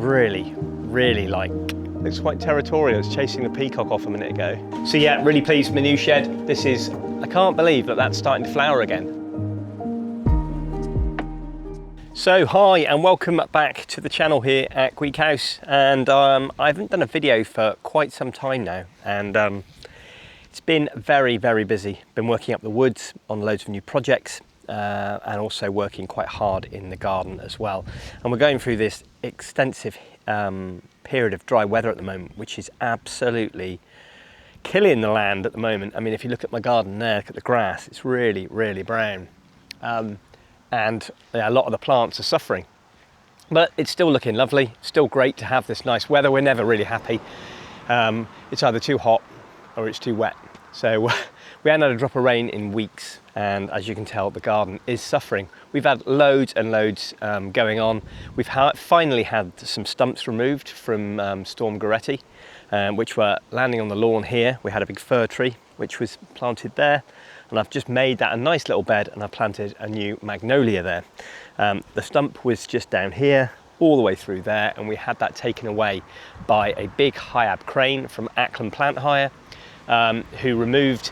really like. Looks quite territorial. It's chasing the peacock off a minute ago. So yeah, really pleased with my new shed. This is, I can't believe that that's starting to flower again. So hi and welcome back to the channel here at Gweek House, and I haven't done a video for quite some time now, and it's been very busy. Been working up the woods on loads of new projects and also working quite hard in the garden as well, and we're going through this extensive period of dry weather at the moment, which is absolutely killing the land at the moment. I mean, if you look at my garden there, look at the grass, it's really brown. And yeah, a lot of the plants are suffering, but it's still looking lovely. Still great to have this nice weather. We're never really happy. It's either too hot or it's too wet. So we haven't had a drop of rain in weeks, and as you can tell, the garden is suffering. We've had loads and loads going on. We've finally had some stumps removed from Storm Goretti, which were landing on the lawn here. We had a big fir tree which was planted there, and I've just made that a nice little bed, and I've planted a new magnolia there. The stump was just down here all the way through there, and we had that taken away by a big Hiab crane from Ackland Plant Hire, who removed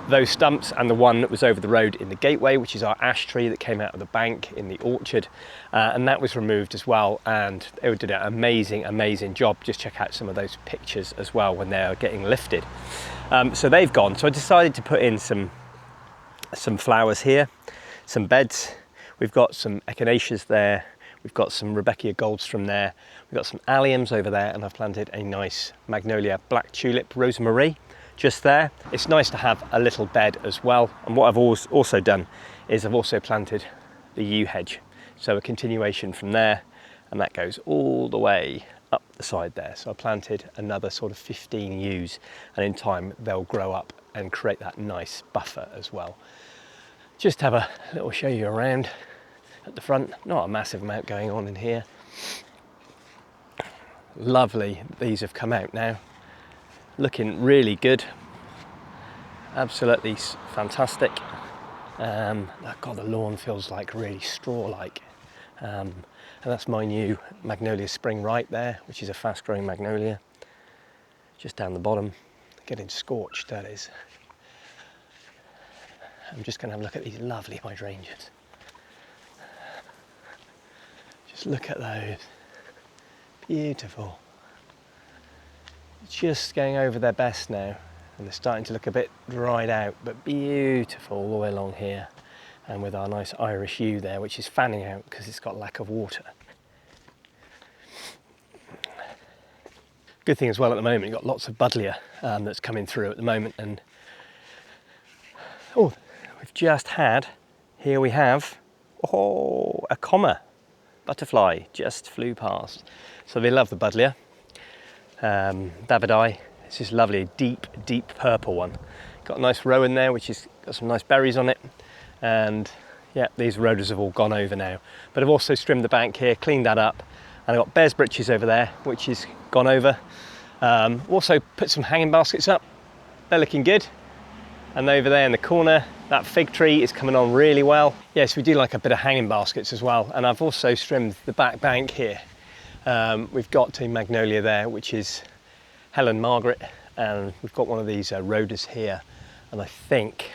those stumps and the one that was over the road in the gateway, which is our ash tree that came out of the bank in the orchard, and that was removed as well, and they did an amazing job. Just check out some of those pictures as well when they're getting lifted. So they've gone, so I decided to put in some flowers here, some beds. We've got some echinaceas there, we've got some Rebecca Goldstrom there, we've got some alliums over there, and I've planted a nice magnolia black tulip rosemarie just there. It's nice to have a little bed as well, and what I've also done is I've also planted the yew hedge, so a continuation from there, and that goes all the way up the side there. So I planted another sort of 15 yews, and in time they'll grow up and create that nice buffer as well. Just have a little show you around at the front. Not a massive amount going on in here. Lovely, these have come out now. Looking really good. Absolutely fantastic. God, the lawn feels like really straw-like. And that's my new Magnolia Spring right there, which is a fast-growing magnolia. Just down the bottom, getting scorched, that is. I'm just going to have a look at these lovely hydrangeas. Just look at those. Beautiful. Just going over their best now, and they're starting to look a bit dried out, but beautiful all the way along here. And with our nice Irish yew there, which is fanning out because it's got lack of water. Good thing as well at the moment, you've got lots of buddleia that's coming through at the moment, and oh, we've just had, here we have, a comma butterfly just flew past. So they love the buddleia. Davidii, it's this lovely deep purple one. Got a nice row in there, which has got some nice berries on it. And yeah, these rhododendrons have all gone over now. But I've also trimmed the bank here, cleaned that up, and I've got bear's britches over there, which has gone over. Also put some hanging baskets up. They're looking good. And over there in the corner, that fig tree is coming on really well. Yes, we do like a bit of hanging baskets as well. And I've also trimmed the back bank here. We've got a magnolia there, which is Helen Margaret, and we've got one of these rhodas here, and I think,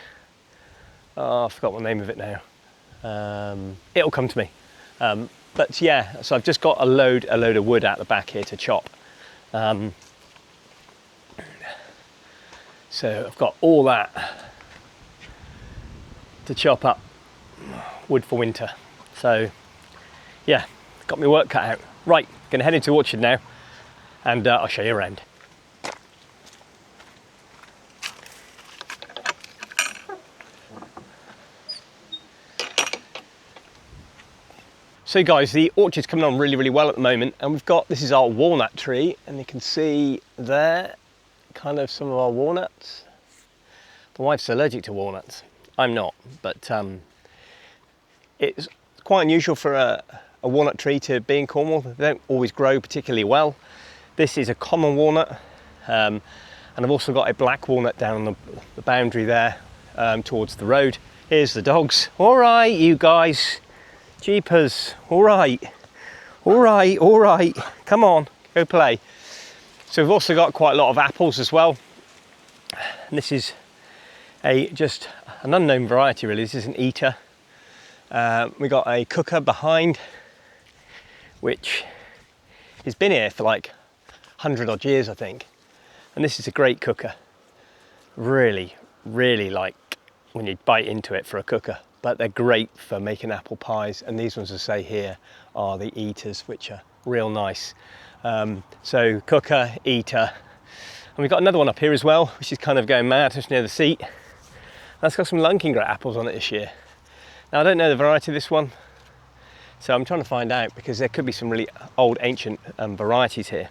I forgot what the name of it now. It'll come to me. But yeah, so I've just got a load of wood out the back here to chop. So I've got all that to chop up, wood for winter. So yeah, got my work cut out. Right, gonna head into the orchard now, and I'll show you around. So guys, the orchard's coming on really well at the moment, and we've got, this is our walnut tree, and you can see there, kind of some of our walnuts. My wife's allergic to walnuts. I'm not, but it's quite unusual for a walnut tree to be in Cornwall. They don't always grow particularly well. This is a common walnut, and I've also got a black walnut down on the boundary there towards the road. Here's the dogs. All right, you guys. Jeepers. All right. All right, come on, go play. So we've also got quite a lot of apples as well. And this is just an unknown variety really. This is an eater. We got a cooker behind, which has been here for like 100 odd years, I think. And this is a great cooker. Really, really like when you bite into it for a cooker. But they're great for making apple pies. And these ones I say here are the eaters, which are real nice. So cooker, eater. And we've got another one up here as well, which is kind of going mad just near the seat. That's got some Lunkengratt apples on it this year. Now I don't know the variety of this one, so I'm trying to find out because there could be some really old ancient varieties here.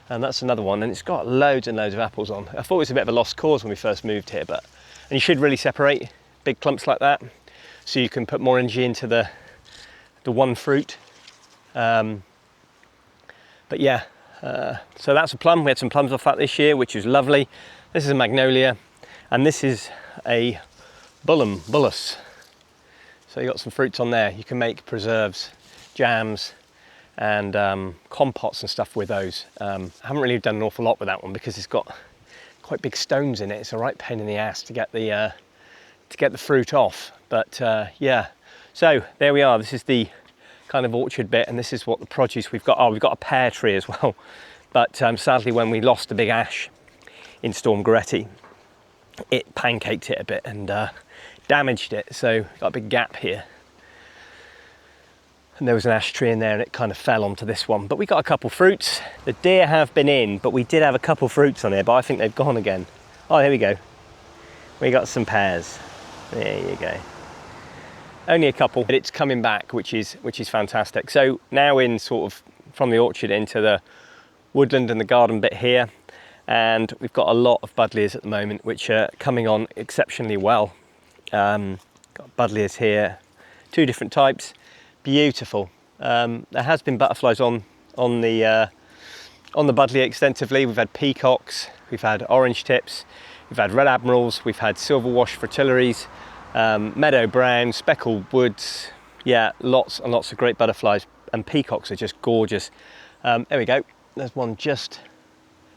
And that's another one, and it's got loads and loads of apples on. I thought it was a bit of a lost cause when we first moved here, and you should really separate big clumps like that so you can put more energy into the one fruit. But yeah, so that's a plum. We had some plums off that this year, which is lovely. This is a magnolia, and this is a bullus. So you got some fruits on there. You can make preserves, jams, and compots and stuff with those. I haven't really done an awful lot with that one because it's got quite big stones in it. It's a right pain in the ass to get the fruit off. But yeah, so there we are. This is the kind of orchard bit, and this is what the produce we've got. Oh, we've got a pear tree as well. But sadly, when we lost the big ash in Storm Goretti, it pancaked it a bit and damaged it. So got a big gap here. And there was an ash tree in there and it kind of fell onto this one. But we got a couple fruits. The deer have been in, but we did have a couple fruits on here, but I think they've gone again. Oh, here we go. We got some pears. There you go. Only a couple, but it's coming back, which is fantastic. So now in sort of from the orchard into the woodland and the garden bit here, and we've got a lot of buddleias at the moment, which are coming on exceptionally well. Got buddleias here, 2 different types. Beautiful. There has been butterflies on the buddleia extensively. We've had peacocks, we've had orange tips, we've had red admirals, we've had silver wash fritillaries, meadow brown, speckled woods. Yeah, lots and lots of great butterflies, and peacocks are just gorgeous. There we go. There's one just.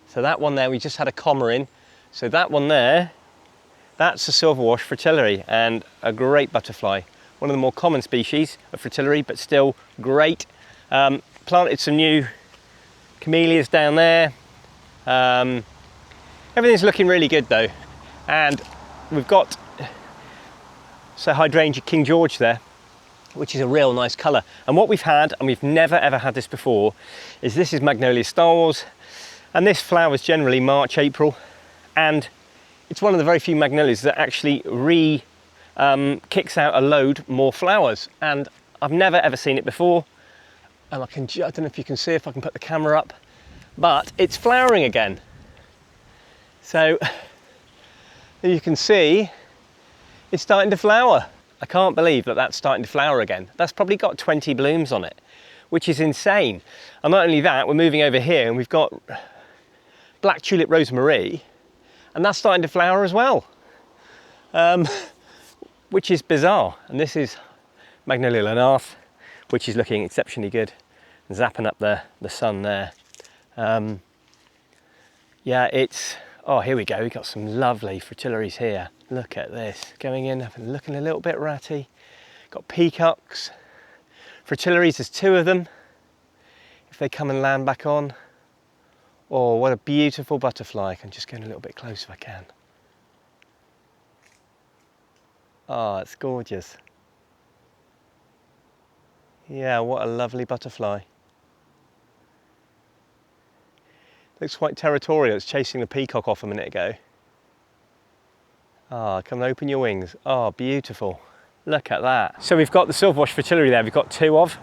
So that one there, we just had a comma in. So that one there, that's a silver wash fritillary and a great butterfly. One of the more common species of fritillary, but still great. Planted some new camellias down there. Everything's looking really good though. And we've got hydrangea King George there, which is a real nice colour. And what we've had, and we've never ever had this before, is this is Magnolia Star Wars. And this flowers generally March, April. And it's one of the very few magnolias that actually kicks out a load more flowers, and I've never ever seen it before. And I don't know if you can see, if I can put the camera up, but it's flowering again. So you can see it's starting to flower. I can't believe that that's starting to flower again. That's probably got 20 blooms on it, which is insane. And not only that, we're moving over here and we've got black tulip rosemarie, and that's starting to flower as well. Which is bizarre. And this is Magnolia Lanarth, which is looking exceptionally good, and zapping up the sun there. Yeah, it's, oh, here we go. We've got some lovely fritillaries here. Look at this, going in, looking a little bit ratty. Got peacocks, fritillaries, there's 2 of them. If they come and land back on. Oh, what a beautiful butterfly. I can just get a little bit close if I can. Oh, it's gorgeous. Yeah, what a lovely butterfly. Looks quite territorial. It's chasing the peacock off a minute ago. Ah, come and open your wings. Oh, beautiful. Look at that. So we've got the silverwash fritillary there. We've got 2 of.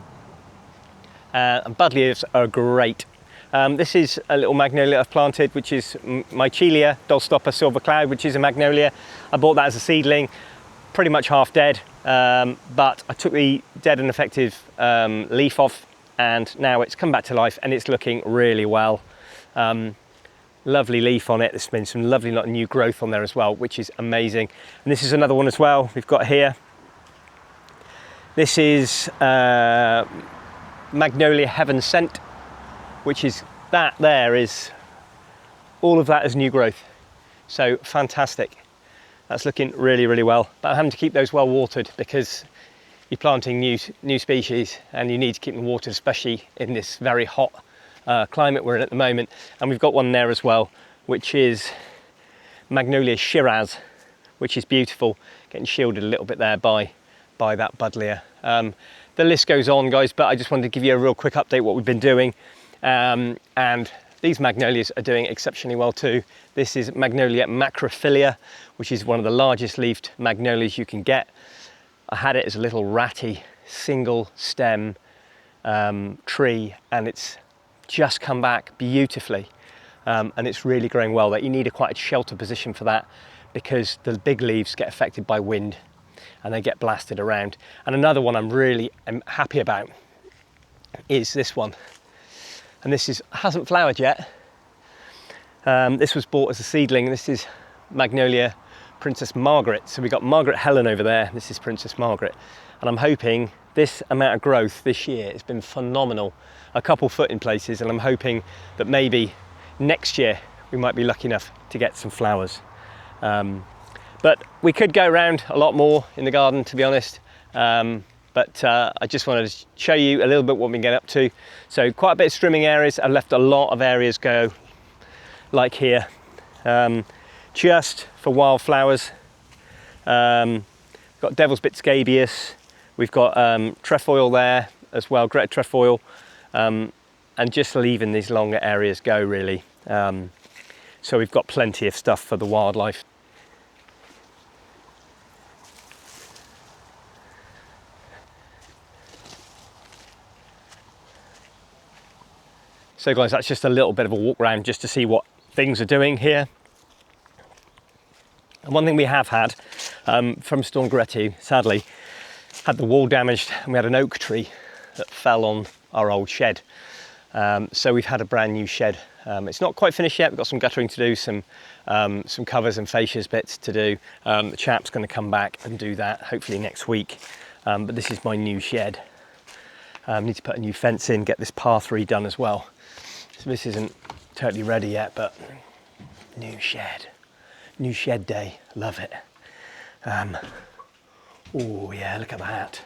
And buddleias are great. This is a little magnolia I've planted, which is Mycelia Dolstopper Silver Cloud, which is a magnolia. I bought that as a seedling. Pretty much half dead, but I took the dead and effective leaf off, and now it's come back to life and it's looking really well. Lovely leaf on it. There's been some lovely new growth on there as well, which is amazing. And this is another one as well we've got here. This is Magnolia Heaven Scent, which is that there is, all of that is new growth. So fantastic. That's looking really, really well. But I'm having to keep those well watered because you're planting new species and you need to keep them watered, especially in this very hot climate we're in at the moment. And we've got one there as well, which is Magnolia Shiraz, which is beautiful, getting shielded a little bit there by that buddleia. The list goes on, guys, but I just wanted to give you a real quick update what we've been doing. And these magnolias are doing exceptionally well too. This is Magnolia macrophylla, which is one of the largest leafed magnolias you can get. I had it as a little ratty single stem tree, and it's just come back beautifully. And it's really growing well. That you need quite a shelter position for that because the big leaves get affected by wind and they get blasted around. And another one I'm really happy about is this one. And this hasn't flowered yet. This was bought as a seedling. This is Magnolia Princess Margaret. So we've got Margaret Helen over there. This is Princess Margaret. And I'm hoping this amount of growth this year has been phenomenal. A couple foot in places, and I'm hoping that maybe next year we might be lucky enough to get some flowers. But we could go around a lot more in the garden, to be honest. But I just wanted to show you a little bit what we get up to. So quite a bit of trimming areas. I've left a lot of areas go, like here, just for wildflowers. Got Devil's Bit scabious. We've got trefoil there as well, Greta trefoil, and just leaving these longer areas go really. So we've got plenty of stuff for the wildlife. So guys, that's just a little bit of a walk around just to see what things are doing here. And one thing we have had from Storm Greta, sadly, had the wall damaged, and we had an oak tree that fell on our old shed. So we've had a brand new shed. It's not quite finished yet. We've got some guttering to do, some covers and fascias bits to do. The chap's going to come back and do that hopefully next week. But this is my new shed. Need to put a new fence in, get this path redone as well. So this isn't totally ready yet, but new shed day, love it. Oh yeah, look at that.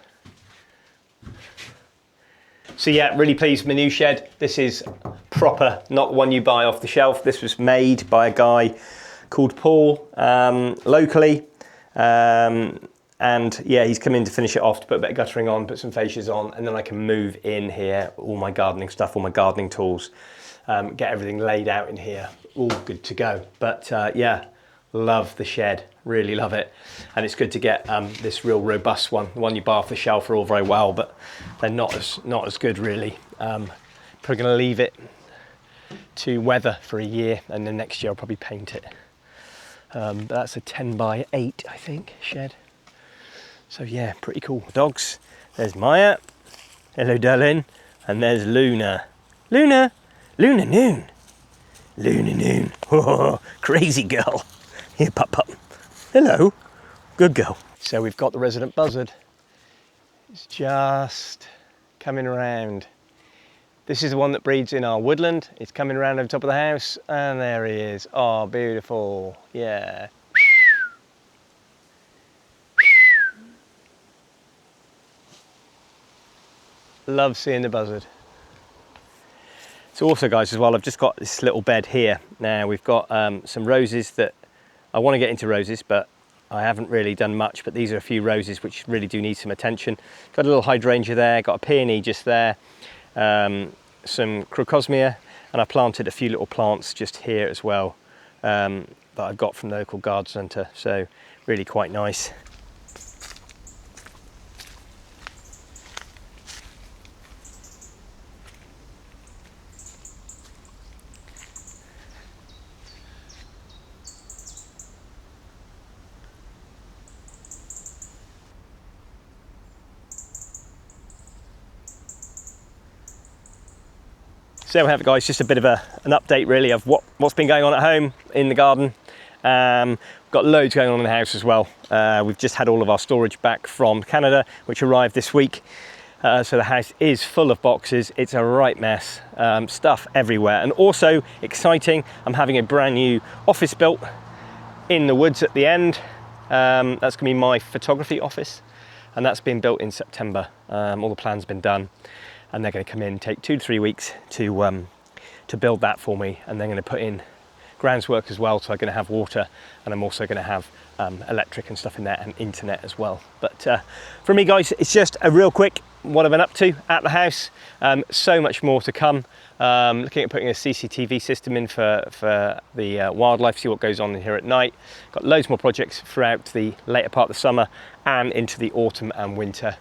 So yeah, really pleased with my new shed. This is proper, not one you buy off the shelf. This was made by a guy called Paul, locally. And yeah, he's come in to finish it off, to put a bit of guttering on, put some fascias on, and then I can move in here, all my gardening stuff, all my gardening tools, get everything laid out in here, all good to go. But yeah, love the shed, really love it. And it's good to get this real robust one. The one you buy off the shelf are all very well, but they're not as good really. Probably gonna leave it to weather for a year, and then next year I'll probably paint it. But that's a 10 by 8, I think, shed. So yeah, pretty cool. Dogs, there's Maya, hello darling, and there's Luna. Luna Noon. Luna Noon, oh, crazy girl. Here, pup. Hello, good girl. So we've got the resident buzzard. It's just coming around. This is the one that breeds in our woodland. It's coming around over top of the house, and there he is. Oh, beautiful, yeah. Love seeing the buzzard. So also guys, as well, I've just got this little bed here. Now we've got some roses that I want to get into roses, but I haven't really done much, but these are a few roses which really do need some attention. Got a little hydrangea there, got a peony just there, some crocosmia, and I planted a few little plants just here as well that I've got from the local garden centre, so really quite nice. So there we have it guys, just a bit of an update really of what's been going on at home in the garden. Got loads going on in the house as well. We've just had all of our storage back from Canada, which arrived this week. So the house is full of boxes. It's a right mess, stuff everywhere. And also exciting, I'm having a brand new office built in the woods at the end. That's gonna be my photography office, and that's been built in September. All the plans have been done, and they're gonna come in, take 2 to 3 weeks to build that for me, and they're gonna put in grounds work as well, so I'm gonna have water, and I'm also gonna have electric and stuff in there, and internet as well. But for me guys, it's just a real quick what I've been up to at the house. So much more to come. Looking at putting a CCTV system in for the wildlife, see what goes on in here at night. Got loads more projects throughout the later part of the summer and into the autumn and winter.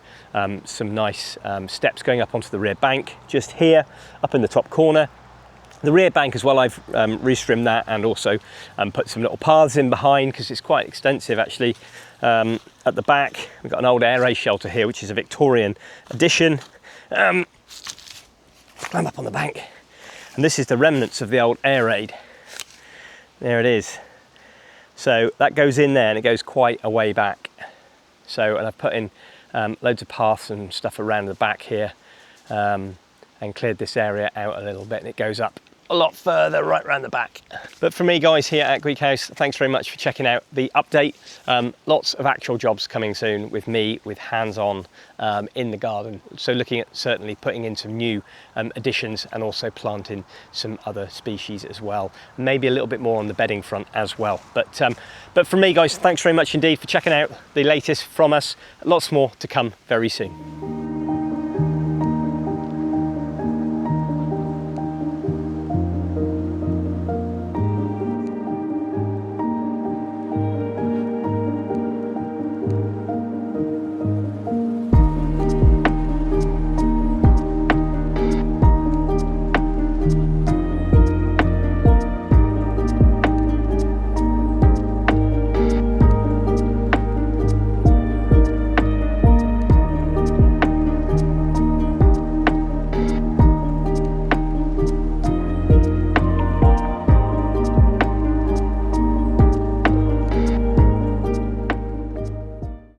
Some nice steps going up onto the rear bank just here, up in the top corner. The rear bank as well, I've restrimmed that, and also put some little paths in behind because it's quite extensive actually. At the back, we've got an old air raid shelter here, which is a Victorian addition. Climb up on the bank. And this is the remnants of the old air raid. There it is. So that goes in there, and it goes quite a way back. So, and I've put in loads of paths and stuff around the back here, and cleared this area out a little bit, and it goes up a lot further right around the back. But for me guys here at Gweek House, thanks very much for checking out the update. Lots of actual jobs coming soon with me, with hands-on in the garden. So looking at certainly putting in some new additions, and also planting some other species as well. Maybe a little bit more on the bedding front as well. But for me guys, thanks very much indeed for checking out the latest from us. Lots more to come very soon.